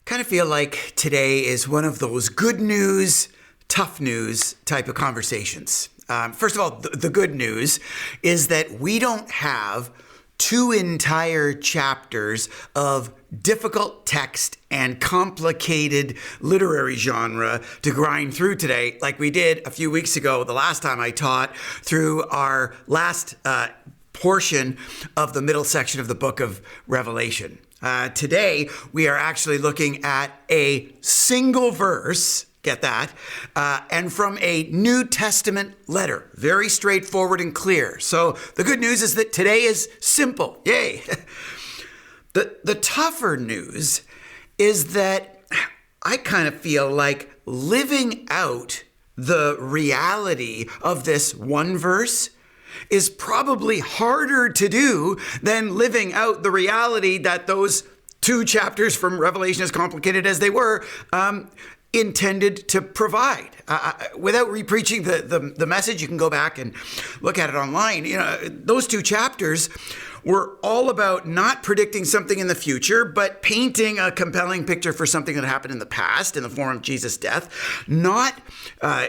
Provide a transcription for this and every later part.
Kind of feel like today is one of those good news, tough news type of conversations. First of all, the good news is that we don't have two entire chapters of difficult text and complicated literary genre to grind through today like we did a few weeks ago, the last time I taught through our last portion of the middle section of the book of Revelation. Today, we are actually looking at a single verse, get that, and from a New Testament letter. Very straightforward and clear. So the good news is that today is simple. Yay. The tougher news is that I kind of feel like living out the reality of this one verse is probably harder to do than living out the reality that those two chapters from Revelation, as complicated as they were, intended to provide. Without repreaching the message, you can go back and look at it online. Those two chapters were all about not predicting something in the future, but painting a compelling picture for something that happened in the past in the form of Jesus' death, not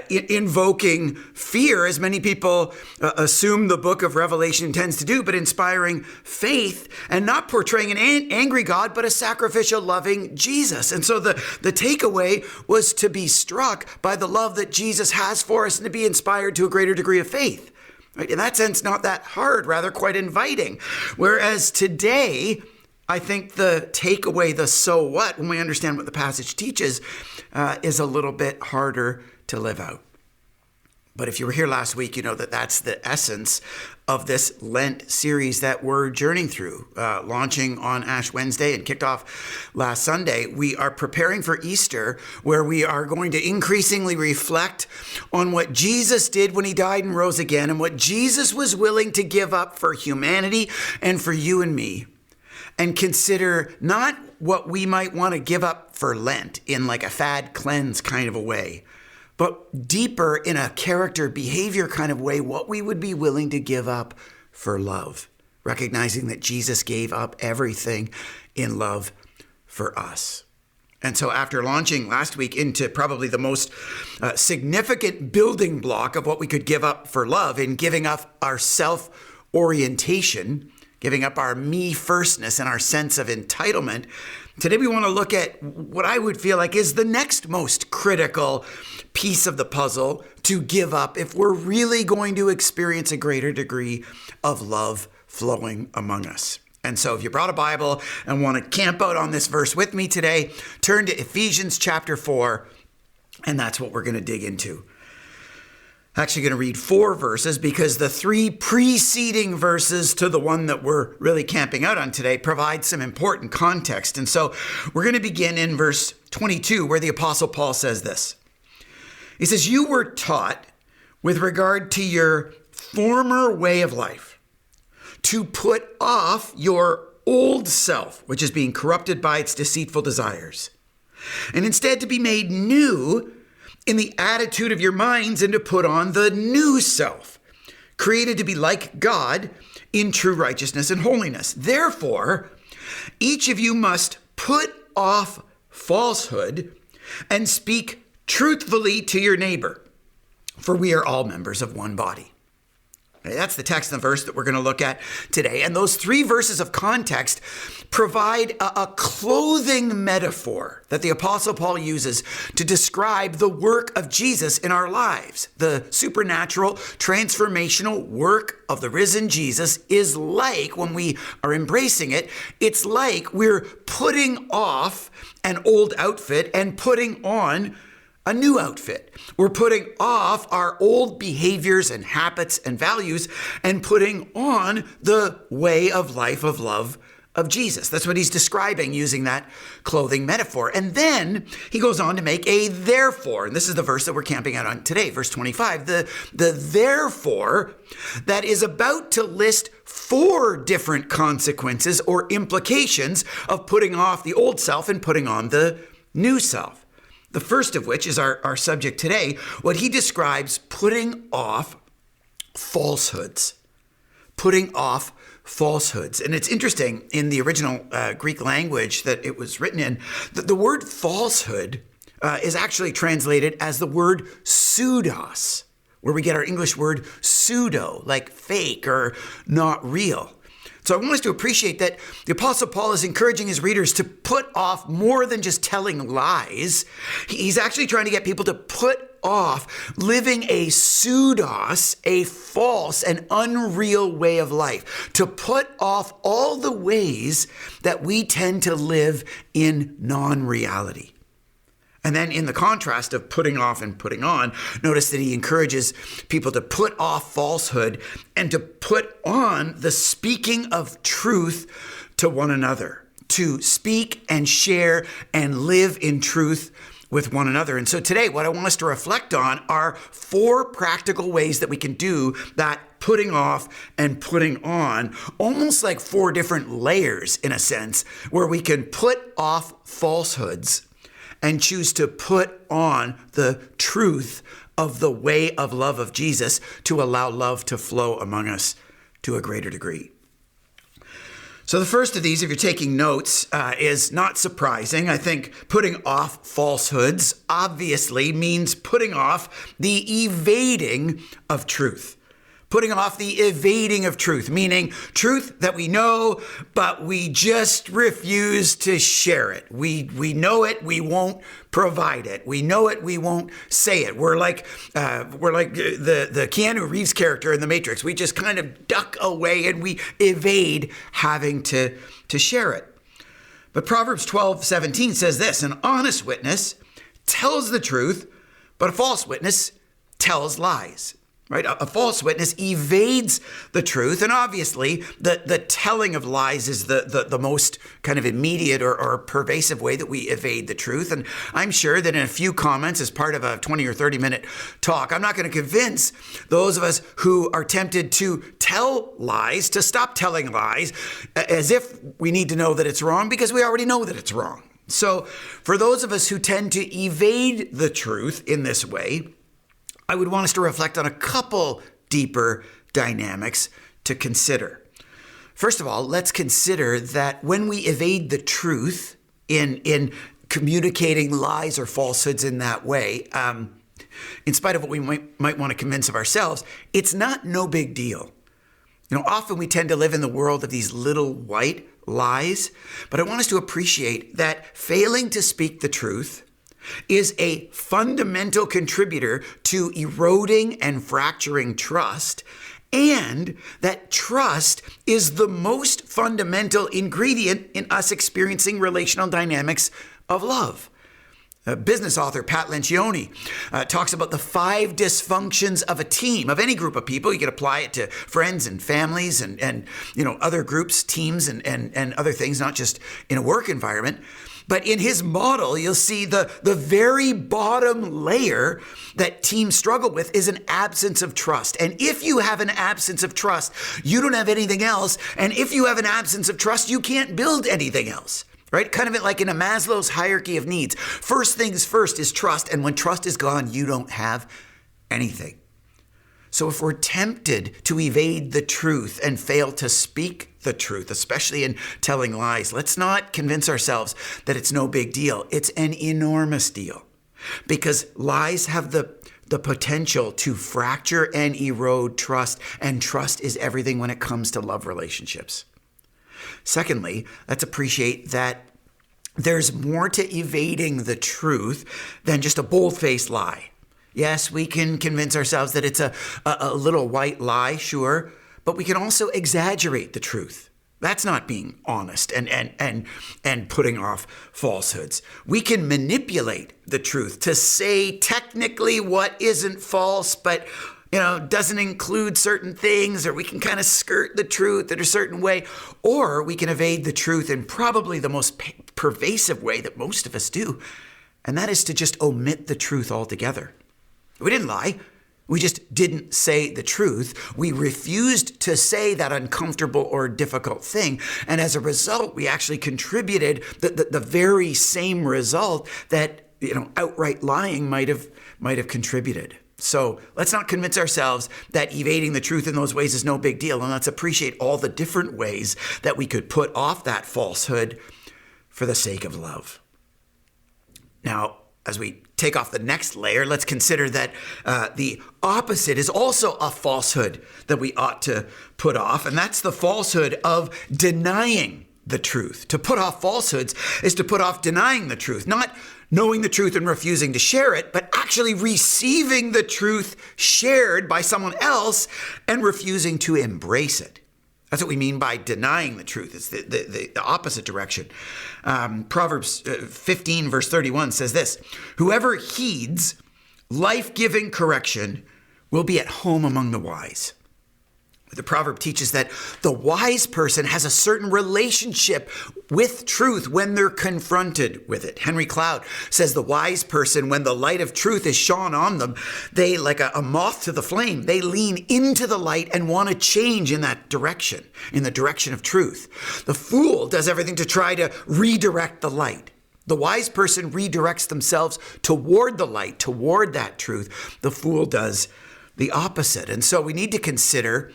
invoking fear, as many people assume the book of Revelation tends to do, but inspiring faith, and not portraying an angry God, but a sacrificial, loving Jesus. And so the takeaway was to be struck by the love that Jesus has for us and to be inspired to a greater degree of faith. Right? In that sense, not that hard, rather quite inviting. Whereas today, I think the takeaway, the so what, when we understand what the passage teaches, is a little bit harder to live out. But if you were here last week, you know that that's the essence of this Lent series that we're journeying through, launching on Ash Wednesday and kicked off last Sunday. We are preparing for Easter, where we are going to increasingly reflect on what Jesus did when he died and rose again, and what Jesus was willing to give up for humanity and for you and me, and consider not what we might want to give up for Lent in like a fad cleanse kind of a way, but deeper in a character behavior kind of way, what we would be willing to give up for love, recognizing that Jesus gave up everything in love for us. And so after launching last week into probably the most significant building block of what we could give up for love in giving up our self-orientation, giving up our me-firstness and our sense of entitlement, today we want to look at what I would feel like is the next most critical piece of the puzzle to give up if we're really going to experience a greater degree of love flowing among us. And so if you brought a Bible and want to camp out on this verse with me today, turn to Ephesians chapter 4, and that's what we're going to dig into. Actually going to read 4 verses because the 3 preceding verses to the one that we're really camping out on today provide some important context. And so we're going to begin in verse 22, where the Apostle Paul says this. He says, "You were taught with regard to your former way of life to put off your old self, which is being corrupted by its deceitful desires, and instead to be made new in the attitude of your minds, and to put on the new self, created to be like God in true righteousness and holiness. Therefore, each of you must put off falsehood and speak truthfully to your neighbor, for we are all members of one body." Okay, that's the text and the verse that we're going to look at today. And those 3 verses of context provide a clothing metaphor that the Apostle Paul uses to describe the work of Jesus in our lives. The supernatural, transformational work of the risen Jesus is like, when we are embracing it, it's like we're putting off an old outfit and putting on a new outfit. We're putting off our old behaviors and habits and values and putting on the way of life of love of Jesus. That's what he's describing using that clothing metaphor. And then he goes on to make a therefore. And this is the verse that we're camping out on today, verse 25. The therefore that is about to list 4 different consequences or implications of putting off the old self and putting on the new self. The first of which is our subject today, what he describes putting off falsehoods. putting off falsehoods. And it's interesting, in the original Greek language that it was written in, the word falsehood is actually translated as the word pseudos, where we get our English word pseudo, like fake or not real. So I want us to appreciate that the Apostle Paul is encouraging his readers to put off more than just telling lies. He's actually trying to get people to put off living a pseudos, a false and unreal way of life, to put off all the ways that we tend to live in non-reality. And then in the contrast of putting off and putting on, notice that he encourages people to put off falsehood and to put on the speaking of truth to one another, to speak and share and live in truth with one another. And so today, what I want us to reflect on are 4 practical ways that we can do that putting off and putting on, almost like 4 different layers in a sense, where we can put off falsehoods and choose to put on the truth of the way of love of Jesus to allow love to flow among us to a greater degree. So the first of these, if you're taking notes, is not surprising. I think putting off falsehoods obviously means putting off the evading of truth. Putting off the evading of truth, meaning truth that we know, but we just refuse to share it. We know it, we won't provide it. We know it, we won't say it. We're like the Keanu Reeves character in The Matrix. We just kind of duck away and we evade having to share it. But Proverbs 12:17 says this: an honest witness tells the truth, but a false witness tells lies. Right? A false witness evades the truth. And obviously, the telling of lies is the most kind of immediate or pervasive way that we evade the truth. And I'm sure that in a few comments, as part of a 20 or 30-minute talk, I'm not going to convince those of us who are tempted to tell lies to stop telling lies, as if we need to know that it's wrong, because we already know that it's wrong. So for those of us who tend to evade the truth in this way, I would want us to reflect on a couple deeper dynamics to consider. First of all, let's consider that when we evade the truth in communicating lies or falsehoods in that way, in spite of what we might want to convince of ourselves, it's not no big deal. You know, often we tend to live in the world of these little white lies, but I want us to appreciate that failing to speak the truth is a fundamental contributor to eroding and fracturing trust, and that trust is the most fundamental ingredient in us experiencing relational dynamics of love. Business author Pat Lencioni talks about the 5 dysfunctions of a team, of any group of people. You can apply it to friends and families and other groups, teams, and other things, not just in a work environment. But in his model, you'll see the very bottom layer that teams struggle with is an absence of trust. And if you have an absence of trust, you don't have anything else. And if you have an absence of trust, you can't build anything else. Right? Kind of like in a Maslow's hierarchy of needs. First things first is trust. And when trust is gone, you don't have anything. So if we're tempted to evade the truth and fail to speak the truth, especially in telling lies, let's not convince ourselves that it's no big deal. It's an enormous deal, because lies have the potential to fracture and erode trust, and trust is everything when it comes to love relationships. Secondly, let's appreciate that there's more to evading the truth than just a bold-faced lie. Yes, we can convince ourselves that it's a little white lie, sure, but we can also exaggerate the truth. That's not being honest and putting off falsehoods. We can manipulate the truth to say technically what isn't false, but doesn't include certain things, or we can kind of skirt the truth in a certain way, or we can evade the truth in probably the most pervasive way that most of us do, and that is to just omit the truth altogether. We didn't lie. We just didn't say the truth. We refused to say that uncomfortable or difficult thing. And as a result, we actually contributed the very same result that outright lying might have contributed. So let's not convince ourselves that evading the truth in those ways is no big deal. And let's appreciate all the different ways that we could put off that falsehood for the sake of love. Now, as we take off the next layer, let's consider that the opposite is also a falsehood that we ought to put off. And that's the falsehood of denying the truth. To put off falsehoods is to put off denying the truth, not knowing the truth and refusing to share it, but actually receiving the truth shared by someone else and refusing to embrace it. That's what we mean by denying the truth. It's the opposite direction. Proverbs 15 verse 31 says this: "Whoever heeds life-giving correction will be at home among the wise." The proverb teaches that the wise person has a certain relationship with truth when they're confronted with it. Henry Cloud says the wise person, when the light of truth is shone on them, they, like a moth to the flame, they lean into the light and want to change in that direction, in the direction of truth. The fool does everything to try to redirect the light. The wise person redirects themselves toward the light, toward that truth. The fool does the opposite. And so we need to consider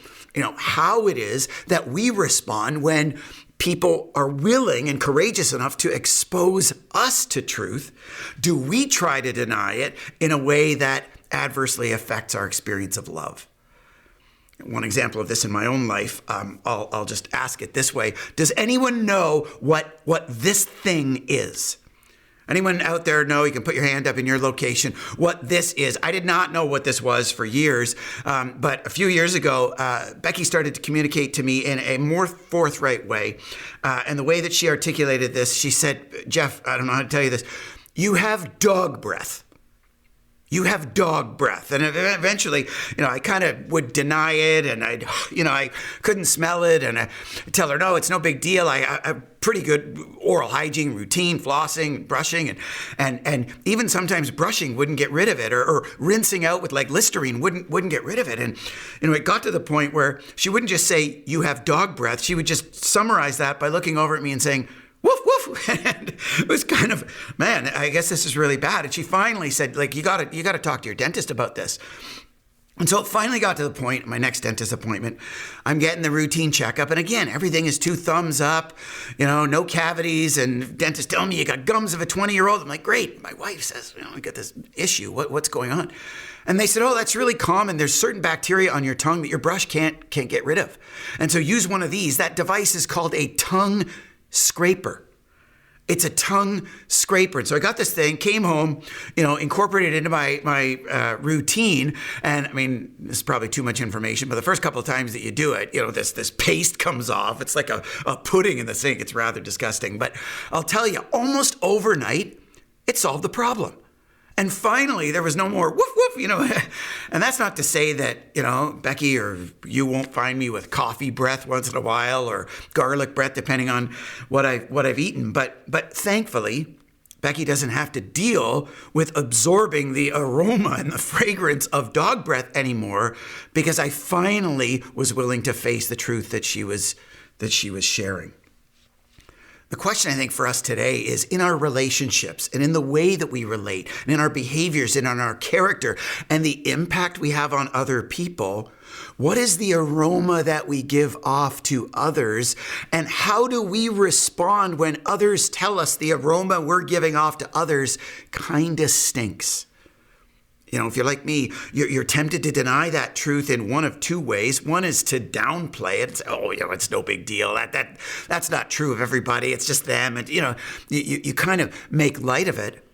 how it is that we respond when people are willing and courageous enough to expose us to truth. Do we try to deny it in a way that adversely affects our experience of love? One example of this in my own life, I'll just ask it this way. Does anyone know what this thing is? Anyone out there know? You can put your hand up in your location. What this is. I did not know what this was for years, but a few years ago, Becky started to communicate to me in a more forthright way. And the way that she articulated this, she said, "Jeff, I don't know how to tell you this. You have dog breath. You have dog breath." And eventually, I kind of would deny it, and I couldn't smell it, and I tell her, no, it's no big deal. I pretty good oral hygiene routine, flossing, brushing, and even sometimes brushing wouldn't get rid of it, or rinsing out with like Listerine wouldn't get rid of it. And it got to the point where she wouldn't just say, "You have dog breath." She would just summarize that by looking over at me and saying, "Woof, woof." And it was kind of, man, I guess this is really bad. And she finally said, you got to talk to your dentist about this. And so it finally got to the point, my next dentist appointment, I'm getting the routine checkup. And again, everything is 2 thumbs up, no cavities. And dentist telling me you got gums of a 20-year-old. I'm like, great. My wife says, I got this issue. What's going on? And they said, oh, that's really common. There's certain bacteria on your tongue that your brush can't get rid of. And so use one of these. That device is called a tongue scraper. It's a tongue scraper. And so I got this thing, came home, incorporated it into my routine. And I mean, this is probably too much information, but the first couple of times that you do it, this paste comes off. It's like a pudding in the sink. It's rather disgusting. But I'll tell you, almost overnight, it solved the problem. And finally, there was no more woof, woof, And that's not to say that, Becky or you won't find me with coffee breath once in a while or garlic breath, depending on what I've eaten. But thankfully, Becky doesn't have to deal with absorbing the aroma and the fragrance of dog breath anymore, because I finally was willing to face the truth that she was sharing. The question, I think, for us today is in our relationships and in the way that we relate and in our behaviors and on our character and the impact we have on other people, what is the aroma that we give off to others, and how do we respond when others tell us the aroma we're giving off to others kind of stinks? If you're like me, you're tempted to deny that truth in one of 2 ways. One is to downplay it and say, oh, it's no big deal. That's not true of everybody. It's just them. And, you kind of make light of it.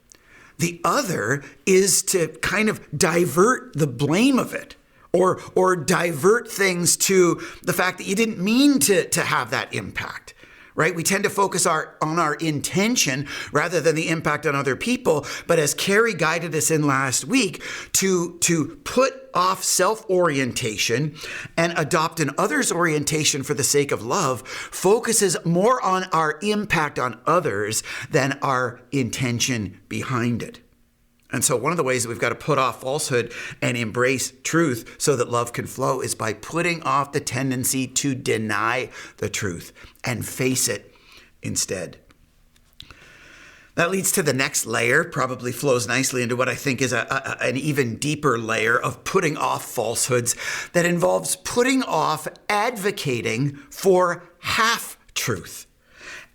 The other is to kind of divert the blame of it or divert things to the fact that you didn't mean to have that impact. Right? We tend to focus on our intention rather than the impact on other people. But as Carrie guided us in last week, to put off self-orientation and adopt an others orientation for the sake of love focuses more on our impact on others than our intention behind it. And so one of the ways that we've got to put off falsehood and embrace truth so that love can flow is by putting off the tendency to deny the truth and face it instead. That leads to the next layer, probably flows nicely into what I think is an even deeper layer of putting off falsehoods that involves putting off advocating for half-truth.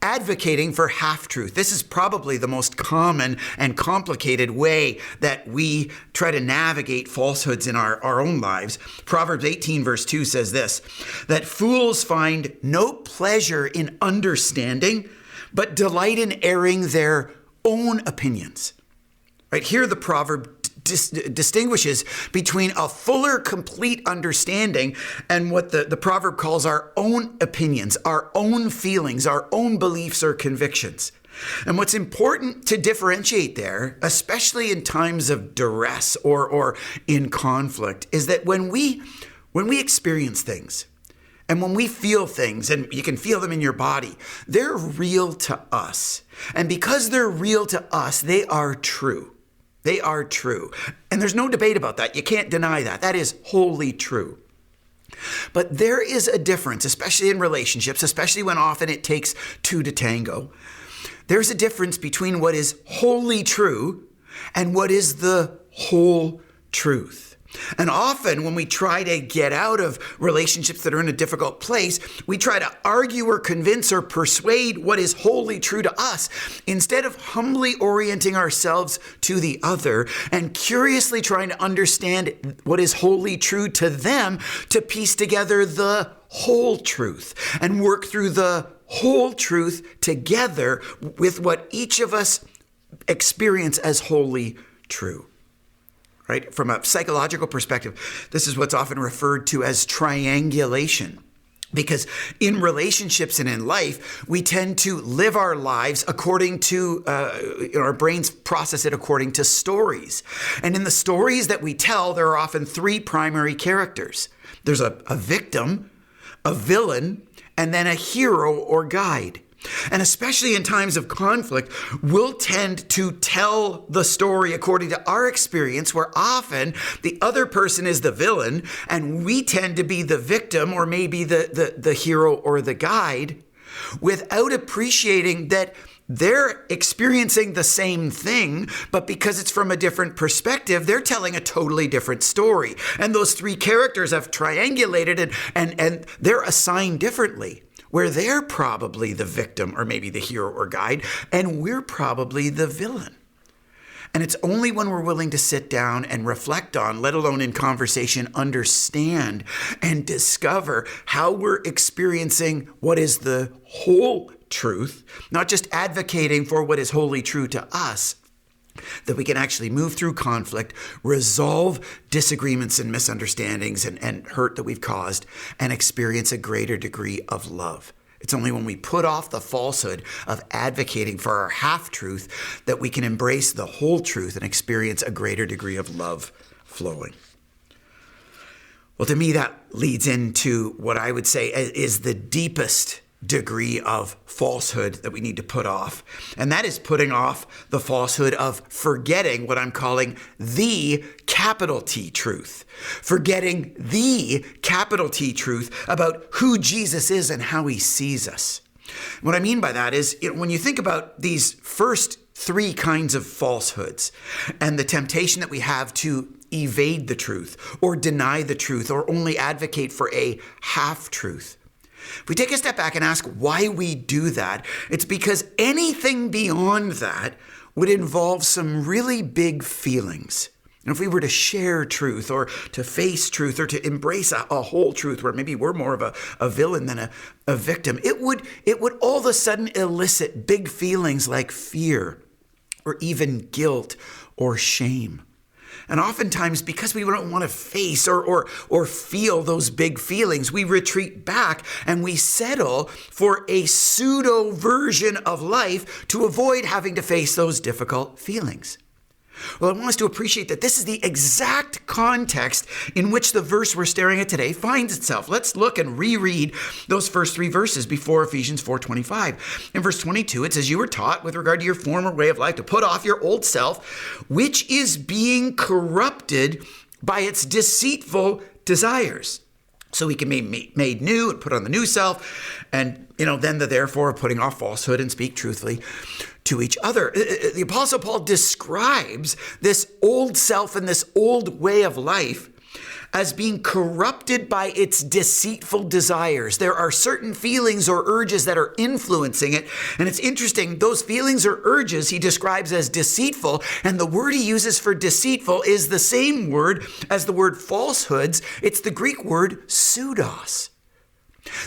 Advocating for half-truth. This is probably the most common and complicated way that we try to navigate falsehoods in our own lives. Proverbs 18 verse 2 says this, that fools find no pleasure in understanding, but delight in airing their own opinions. Right here, the proverb distinguishes between a fuller, complete understanding and what the proverb calls our own opinions, our own feelings, our own beliefs or convictions. And what's important to differentiate there, especially in times of duress or in conflict, is that when we experience things and when we feel things, and you can feel them in your body, they're real to us. And because they're real to us, they are true. They are true. And there's no debate about that. You can't deny that. That is wholly true. But there is a difference, especially in relationships, especially when often it takes two to tango. There's a difference between what is wholly true and what is the whole truth. And often when we try to get out of relationships that are in a difficult place, we try to argue or convince or persuade what is wholly true to us instead of humbly orienting ourselves to the other and curiously trying to understand what is wholly true to them to piece together the whole truth and work through the whole truth together with what each of us experience as wholly true. Right? From a psychological perspective, this is what's often referred to as triangulation. Because in relationships and in life, we tend to live our lives according to, our brains process it according to stories. And in the stories that we tell, there are often three primary characters. There's a victim, a villain, and then a hero or guide. And especially in times of conflict, we'll tend to tell the story according to our experience, where often the other person is the villain and we tend to be the victim or maybe the hero or the guide, without appreciating that they're experiencing the same thing, but because it's from a different perspective, they're telling a totally different story. And those three characters have triangulated and they're assigned differently, where they're probably the victim or maybe the hero or guide, and we're probably the villain. And it's only when we're willing to sit down and reflect on, let alone in conversation, understand and discover how we're experiencing what is the whole truth, not just advocating for what is wholly true to us, that we can actually move through conflict, resolve disagreements and misunderstandings and hurt that we've caused, and experience a greater degree of love. It's only when we put off the falsehood of advocating for our half-truth that we can embrace the whole truth and experience a greater degree of love flowing. Well, to me, that leads into what I would say is the deepest degree of falsehood that we need to put off. And that is putting off the falsehood of forgetting what I'm calling the capital T truth. Forgetting the capital T truth about who Jesus is and how he sees us. What I mean by that is, when you think about these first three kinds of falsehoods and the temptation that we have to evade the truth or deny the truth or only advocate for a half-truth, if we take a step back and ask why we do that, it's because anything beyond that would involve some really big feelings. And if we were to share truth or to face truth or to embrace a whole truth where maybe we're more of a villain than a victim, it would all of a sudden elicit big feelings like fear or even guilt or shame. And oftentimes, because we don't want to face or feel those big feelings, we retreat back and we settle for a pseudo version of life to avoid having to face those difficult feelings. Well, I want us to appreciate that this is the exact context in which the verse we're staring at today finds itself. Let's look and reread those first three verses before Ephesians 4:25. In verse 22, it says, "You were taught with regard to your former way of life to put off your old self, which is being corrupted by its deceitful desires." so we can be made new and put on the new self. And, then the therefore of putting off falsehood and speak truthfully to each other. The Apostle Paul describes this old self and this old way of life as being corrupted by its deceitful desires. There are certain feelings or urges that are influencing it. And it's interesting, those feelings or urges he describes as deceitful, and the word he uses for deceitful is the same word as the word falsehoods. It's the Greek word pseudos.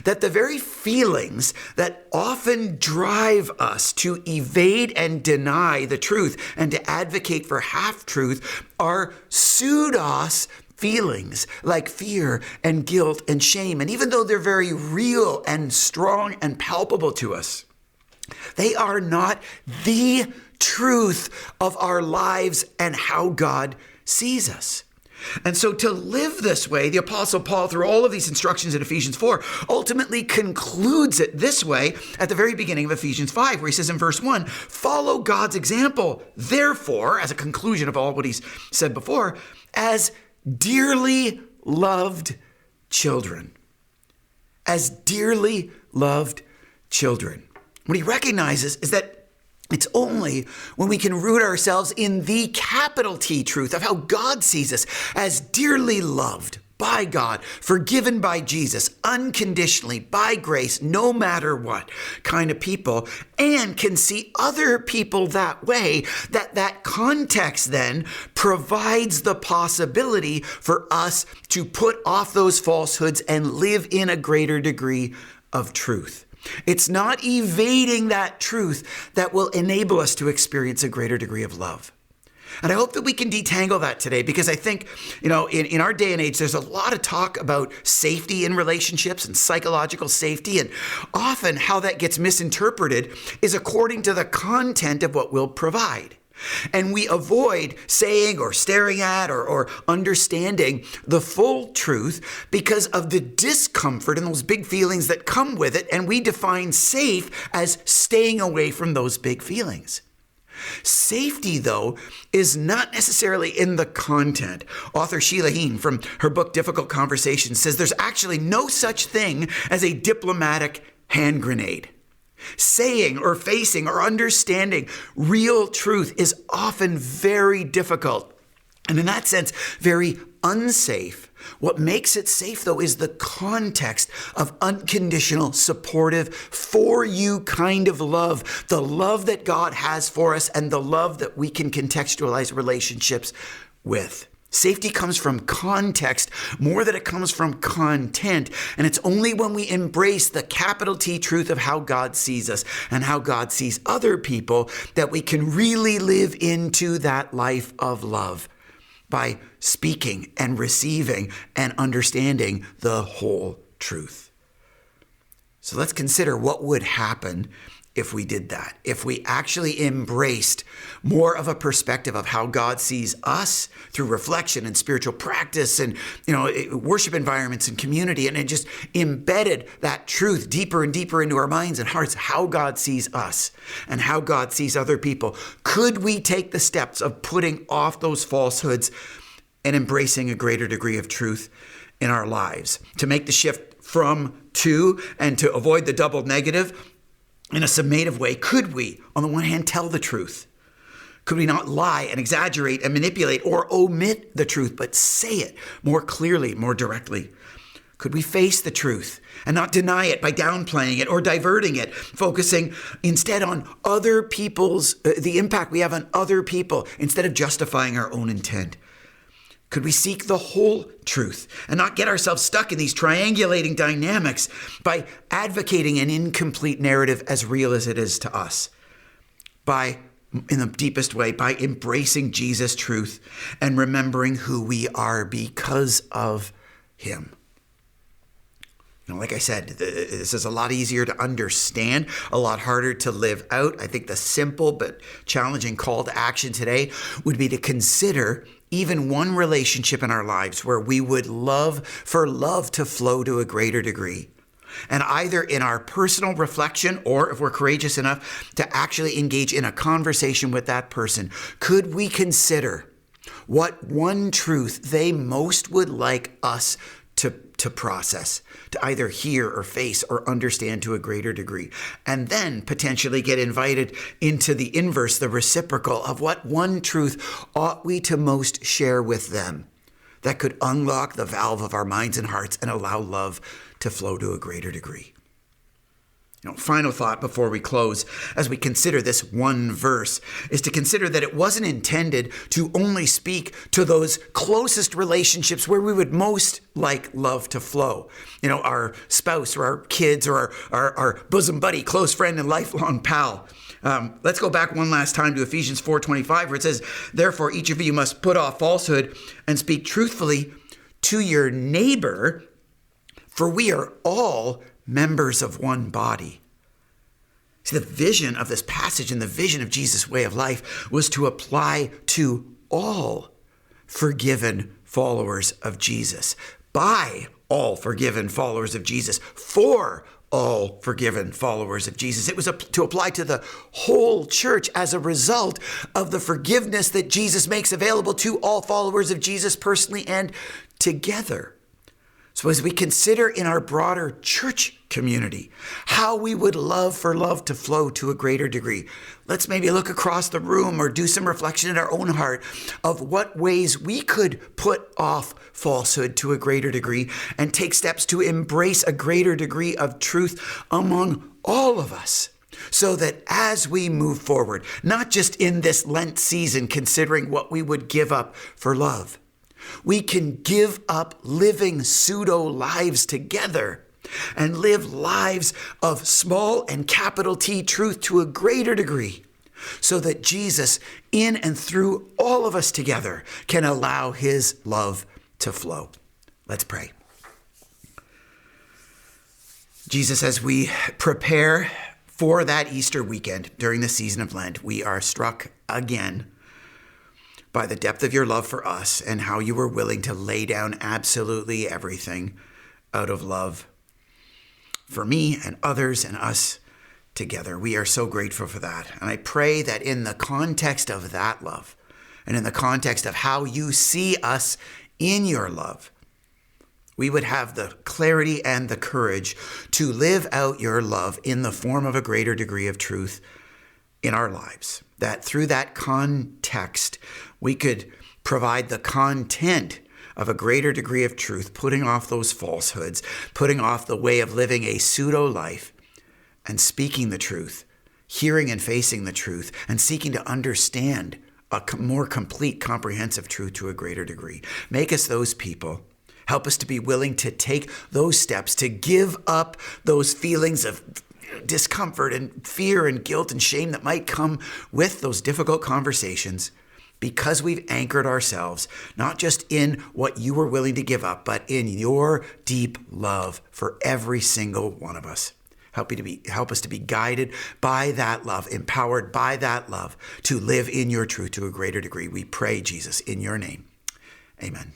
That the very feelings that often drive us to evade and deny the truth and to advocate for half-truth are pseudos feelings like fear and guilt and shame. And even though they're very real and strong and palpable to us, they are not the truth of our lives and how God sees us. And so to live this way, the Apostle Paul, through all of these instructions in Ephesians 4, ultimately concludes it this way at the very beginning of Ephesians 5, where he says in verse 1, follow God's example, therefore, as a conclusion of all what he's said before, as dearly loved children. As dearly loved children. What he recognizes is that it's only when we can root ourselves in the capital T truth of how God sees us as dearly loved by God, forgiven by Jesus, unconditionally, by grace, no matter what kind of people, and can see other people that way, that context then provides the possibility for us to put off those falsehoods and live in a greater degree of truth. It's not evading that truth that will enable us to experience a greater degree of love. And I hope that we can detangle that today, because I think, in our day and age, there's a lot of talk about safety in relationships and psychological safety. And often how that gets misinterpreted is according to the content of what we'll provide. And we avoid saying or staring at or understanding the full truth because of the discomfort and those big feelings that come with it. And we define safe as staying away from those big feelings. Safety, though, is not necessarily in the content. Author Sheila Heen, from her book Difficult Conversations, says there's actually no such thing as a diplomatic hand grenade. Saying or facing or understanding real truth is often very difficult, and in that sense, very unsafe. What makes it safe, though, is the context of unconditional, supportive, for you kind of love, the love that God has for us and the love that we can contextualize relationships with. Safety comes from context more than it comes from content. And it's only when we embrace the capital T truth of how God sees us and how God sees other people that we can really live into that life of love by speaking and receiving and understanding the whole truth. So let's consider what would happen if we did that, if we actually embraced more of a perspective of how God sees us through reflection and spiritual practice and, worship environments and community, and it just embedded that truth deeper and deeper into our minds and hearts, how God sees us and how God sees other people. Could we take the steps of putting off those falsehoods and embracing a greater degree of truth in our lives to make the shift from to and to avoid the double negative? In a summative way, could we, on the one hand, tell the truth? Could we not lie and exaggerate and manipulate or omit the truth, but say it more clearly, more directly? Could we face the truth and not deny it by downplaying it or diverting it, focusing instead on other people's, the impact we have on other people instead of justifying our own intent? Could we seek the whole truth and not get ourselves stuck in these triangulating dynamics by advocating an incomplete narrative as real as it is to us? In the deepest way, by embracing Jesus' truth and remembering who we are because of him. Like I said, this is a lot easier to understand, a lot harder to live out. I think the simple but challenging call to action today would be to consider even one relationship in our lives where we would love for love to flow to a greater degree. And either in our personal reflection or if we're courageous enough to actually engage in a conversation with that person, could we consider what one truth they most would like us to process, to either hear or face or understand to a greater degree, and then potentially get invited into the inverse, the reciprocal of what one truth ought we to most share with them that could unlock the valve of our minds and hearts and allow love to flow to a greater degree. Final thought before we close, as we consider this one verse, is to consider that it wasn't intended to only speak to those closest relationships where we would most like love to flow. Our spouse or our kids or our bosom buddy, close friend, and lifelong pal. Let's go back one last time to Ephesians 4:25, where it says, "Therefore, each of you must put off falsehood and speak truthfully to your neighbor, for we are all members of one body." See, the vision of this passage and the vision of Jesus' way of life was to apply to all forgiven followers of Jesus, by all forgiven followers of Jesus, for all forgiven followers of Jesus. It was to apply to the whole church as a result of the forgiveness that Jesus makes available to all followers of Jesus personally and together. So as we consider in our broader church community how we would love for love to flow to a greater degree, let's maybe look across the room or do some reflection in our own heart of what ways we could put off falsehood to a greater degree and take steps to embrace a greater degree of truth among all of us. So that as we move forward, not just in this Lent season, considering what we would give up for love, we can give up living pseudo lives together and live lives of small and capital T truth to a greater degree, so that Jesus, in and through all of us together, can allow his love to flow. Let's pray. Jesus, as we prepare for that Easter weekend during the season of Lent, we are struck again by the depth of your love for us and how you were willing to lay down absolutely everything out of love for me and others and us together. We are so grateful for that. And I pray that in the context of that love and in the context of how you see us in your love, we would have the clarity and the courage to live out your love in the form of a greater degree of truth in our lives. That through that context, we could provide the content of a greater degree of truth, putting off those falsehoods, putting off the way of living a pseudo life and speaking the truth, hearing and facing the truth, and seeking to understand a more complete, comprehensive truth to a greater degree. Make us those people. Help us to be willing to take those steps, to give up those feelings of discomfort and fear and guilt and shame that might come with those difficult conversations, because we've anchored ourselves not just in what you were willing to give up, but in your deep love for every single one of us. Help us to be guided by that love, empowered by that love to live in your truth to a greater degree. We pray, Jesus, in your name. Amen.